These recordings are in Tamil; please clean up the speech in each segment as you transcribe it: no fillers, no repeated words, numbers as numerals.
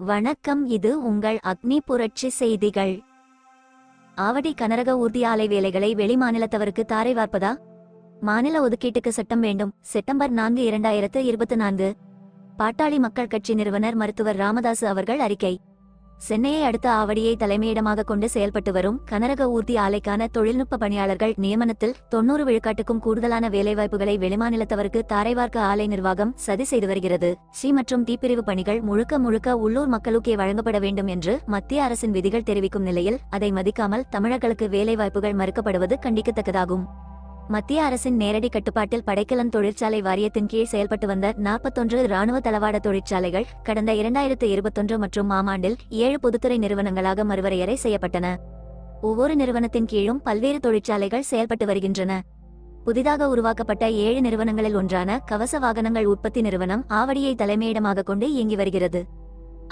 வணக்கம், இது உங்கள் அக்னி புரட்சி செய்திகள். ஆவடி கனரக ஊர்தி ஆலை வேலைகளை வெளிமாநிலத்தவருக்கு தாரை வார்ப்பதா? மாநில ஒதுக்கீட்டுக்கு சட்டம் வேண்டும். செப்டம்பர் 4, 2024. பாட்டாளி மக்கள் கட்சி நிறுவனர் மருத்துவர் ராமதாசு அவர்கள் அறிக்கை. சென்னையை அடுத்த ஆவடியை தலைமையிடமாக கொண்டு செயல்பட்டு வரும் கனரக ஊர்தி ஆலைக்கான தொழில்நுட்ப பணியாளர்கள் நியமனத்தில் 90 விழுக்காட்டுக்கும் கூடுதலான வேலைவாய்ப்புகளை வெளிமாநிலத்தவருக்கு தாரைவார்க்க ஆலை நிர்வாகம் சதி செய்து வருகிறது. சி மற்றும் தீப்பிரிவு பணிகள் முழுக்க உள்ளூர் மக்களுக்கே வழங்கப்பட வேண்டும் என்று மத்திய அரசின் விதிகள் தெரிவிக்கும் நிலையில் அதை மதிக்காமல் தமிழர்களுக்கு வேலைவாய்ப்புகள் மறுக்கப்படுவது கண்டிக்கத்தக்கதாகும். மத்திய அரசின் நேரடி கட்டுப்பாட்டில் படைக்கலன் தொழிற்சாலை வாரியத்தின் கீழ் செயல்பட்டு வந்த 41 இராணுவ தளவாட தொழிற்சாலைகள் கடந்த 2021 மற்றும் ஆண்டில் 7 பொதுத்துறை நிறுவனங்களாக மறுவரையறை செய்யப்பட்டன. ஒவ்வொரு நிறுவனத்தின் கீழும் பல்வேறு தொழிற்சாலைகள் செயல்பட்டு வருகின்றன. புதிதாக உருவாக்கப்பட்ட 7 நிறுவனங்களில் ஒன்றான கவச வாகனங்கள் உற்பத்தி நிறுவனம் ஆவடியை தலைமையிடமாக கொண்டு இயங்கி வருகிறது.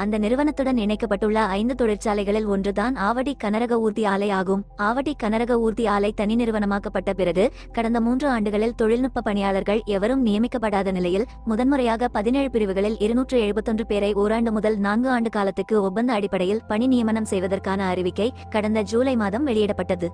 அந்த நிறுவனத்துடன் இணைக்கப்பட்டுள்ள 5 தொழிற்சாலைகளில் ஒன்றுதான் ஆவடி கனரக ஊர்தி ஆலை ஆகும். ஆவடி கனரக ஊர்தி ஆலை தனி நிறுவனமாக்கப்பட்ட பிறகு கடந்த 3 ஆண்டுகளில் தொழில்நுட்ப பணியாளர்கள் எவரும் நியமிக்கப்படாத நிலையில் முதன்முறையாக 17 பிரிவுகளில் 271 பேரை ஓராண்டு முதல் 4 ஆண்டு காலத்துக்கு ஒப்பந்த அடிப்படையில் பணி நியமனம் செய்வதற்கான அறிவிக்கை கடந்த ஜூலை மாதம் வெளியிடப்பட்டது.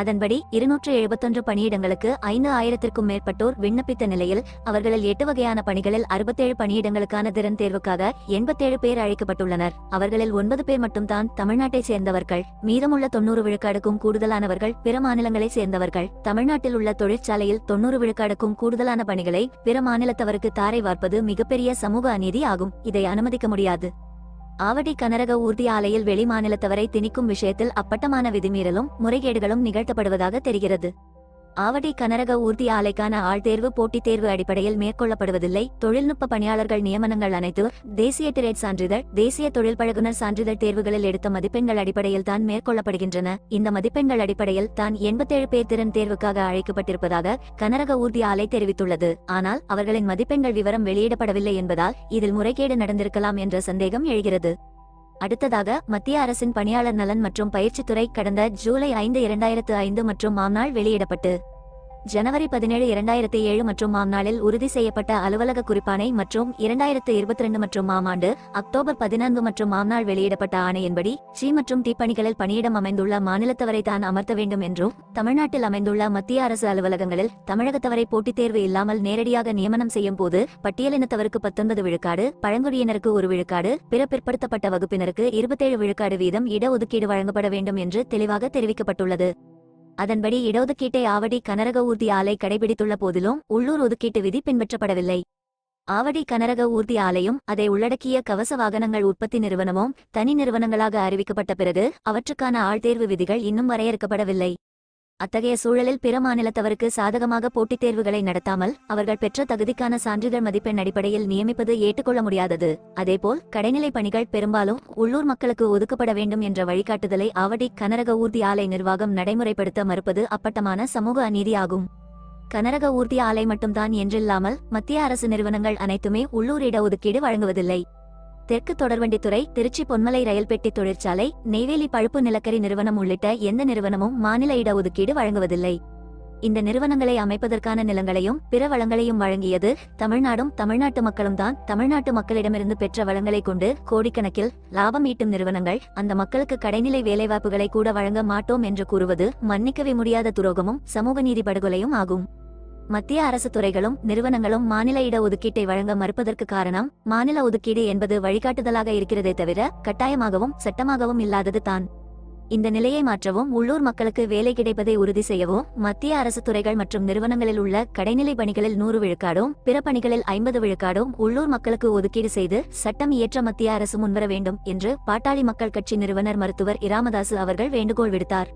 அதன்படி 271 பணியிடங்களுக்கு 5000த்திற்கும் மேற்பட்டோர் விண்ணப்பித்த நிலையில் அவர்களில் 8 வகையான பணிகளில் 67 பணியிடங்களுக்கான திறன் தேர்வுக்காக 87 பேர் அழைக்கப்பட்டுள்ளனர். அவர்களில் 9 பேர் மட்டும்தான் தமிழ்நாட்டை சேர்ந்தவர்கள். மீதமுள்ள 90 விழுக்காடுக்கும் கூடுதலானவர்கள் பிற மாநிலங்களை சேர்ந்தவர்கள். தமிழ்நாட்டில் உள்ள தொழிற்சாலையில் 90 விழுக்காடுக்கும் கூடுதலான பணிகளை பிற மாநிலத்தவருக்கு தாரை வார்ப்பது மிகப்பெரிய சமூக அநீதி ஆகும். இதை அனுமதிக்க முடியாது. ஆவடி கனரக ஊர்தி ஆலையில் வெளி மாநிலத்தவரை திணிக்கும் விஷயத்தில் அப்பட்டமான விதிமீறலும் முறைகேடுகளும் நிகழ்த்தப்படுவதாக தெரிகிறது. ஆவடி கனரக ஊர்தி ஆலைக்கான ஆழ்தேர்வு போட்டித் தேர்வு அடிப்படையில் மேற்கொள்ளப்படுவதில்லை. தொழில்நுட்ப பணியாளர்கள் நியமனங்கள் அனைத்து தேசிய டிரேட் சான்றிதழ், தேசிய தொழில் பழகுனர் சான்றிதழ் தேர்வுகளில் எடுத்த மதிப்பெண்கள் அடிப்படையில் தான் மேற்கொள்ளப்படுகின்றன. இந்த மதிப்பெண்கள் அடிப்படையில் தான் 87 பேர் திறன் தேர்வுக்காக அழைக்கப்பட்டிருப்பதாக கனரக ஊர்தி ஆலை தெரிவித்துள்ளது. ஆனால் அவர்களின் மதிப்பெண்கள் விவரம் வெளியிடப்படவில்லை என்பதால் இதில் முறைகேடு நடந்திருக்கலாம் என்ற சந்தேகம் எழுகிறது. அடுத்ததாக மத்திய அரசின் பணியாளர் நலன் மற்றும் பயிற்சித்துறை கடந்த ஜூலை 5, 2005 மற்றும் நாள் வெளியிடப்பட்டு ஜனவரி 17, 2007 மற்றும் நாளில் உறுதி செய்யப்பட்ட அலுவலக குறிப்பாணை மற்றும் 2022 மற்றும் ஆண்டு அக்டோபர் 14 மற்றும் நாள் வெளியிடப்பட்ட ஆணையின்படி சி மற்றும் தீப்பணிகளில் பணியிடம் அமைந்துள்ள மாநிலத்தவரை தான் அமர்த்த வேண்டும் என்றும் தமிழ்நாட்டில் அமைந்துள்ள மத்திய அரசு அலுவலகங்களில் தமிழகத்தவரை போட்டித் தேர்வு இல்லாமல் நேரடியாக நியமனம் செய்யும் போது பட்டியலினத்தவருக்கு 19 விழுக்காடு, பழங்குடியினருக்கு 1 விழுக்காடு, பிற பிற்படுத்தப்பட்ட வகுப்பினருக்கு 27 விழுக்காடு வீதம் இடஒதுக்கீடு வழங்கப்பட வேண்டும் என்று தெளிவாக தெரிவிக்கப்பட்டுள்ளது. அதன்படி இடஒதுக்கீட்டை ஆவடி கனரக ஊர்தி ஆலை கடைபிடித்துள்ள போதிலும் உள்ளூர் ஒதுக்கீட்டு விதி பின்பற்றப்படவில்லை. ஆவடி கனரக ஊர்தி ஆலையும் அதை உள்ளடக்கிய கவச வாகனங்கள் உற்பத்தி நிறுவனமும் தனி நிறுவனங்களாக அறிவிக்கப்பட்ட பிறகு அவற்றுக்கான ஆழ்தேர்வு விதிகள் இன்னும் வரையறுக்கப்படவில்லை. அத்தகைய சூழலில் பிற மாநிலத்தவருக்கு சாதகமாக போட்டித் தேர்வுகளை நடத்தாமல் அவர்கள் பெற்ற தகுதிக்கான சான்றிதழ் மதிப்பெண் அடிப்படையில் நியமிப்பது ஏற்றுக்கொள்ள முடியாதது. அதேபோல் கடைநிலை பணிகள் பெரும்பாலும் உள்ளூர் மக்களுக்கு ஒதுக்கப்பட வேண்டும் என்ற வழிகாட்டுதலை ஆவடி கனரக ஊர்தி ஆலை நிர்வாகம் நடைமுறைப்படுத்த மறுப்பது அப்பட்டமான சமூக அநீதி ஆகும். கனரக ஊர்தி ஆலை மட்டும்தான் என்றில்லாமல் மத்திய அரசு நிறுவனங்கள் அனைத்துமே உள்ளூர் இடஒதுக்கீடு வழங்குவதில்லை. தெற்கு தொடர்வண்டித்துறை, திருச்சி பொன்மலை ரயில் பெட்டி தொழிற்சாலை, நெய்வேலி பழுப்பு நிலக்கரி நிறுவனம் உள்ளிட்ட எந்த நிறுவனமும் மாநில இடஒதுக்கீடு வழங்குவதில்லை. இந்த நிறுவனங்களை அமைப்பதற்கான நிலங்களையும் பிற வளங்களையும் வழங்கியது தமிழ்நாடும் தமிழ்நாட்டு மக்களும் தான். தமிழ்நாட்டு மக்களிடமிருந்து பெற்ற வளங்களை கொண்டு கோடிக்கணக்கில் லாபம் ஈட்டும் நிறுவனங்கள் அந்த மக்களுக்கு கடைநிலை வேலைவாய்ப்புகளை கூட வழங்க மாட்டோம் என்று கூறுவது மன்னிக்கவே முடியாத துரோகமும் சமூக நீதி படுகொலையும் ஆகும். மத்திய அரசு துறைகளும் நிறுவனங்களும் மாநில இட ஒதுக்கீட்டை வழங்க மறுப்பதற்கு காரணம் மாநில ஒதுக்கீடு என்பது வழிகாட்டுதலாக இருக்கிறதே தவிர கட்டாயமாகவும் சட்டமாகவும் இல்லாதது தான். இந்த நிலையை மாற்றவும் உள்ளூர் மக்களுக்கு வேலை கிடைப்பதை உறுதி செய்யவும் மத்திய அரசு துறைகள் மற்றும் நிறுவனங்களில் உள்ள கடைநிலை பணிகளில் 100 விழுக்காடும் பிற பணிகளில் 50 விழுக்காடும் உள்ளூர் மக்களுக்கு ஒதுக்கீடு செய்து சட்டம் இயற்ற மத்திய அரசு முன்வர வேண்டும் என்று பாட்டாளி மக்கள் கட்சி நிறுவனர் மருத்துவர் ராமதாசு அவர்கள் வேண்டுகோள் விடுத்தார்.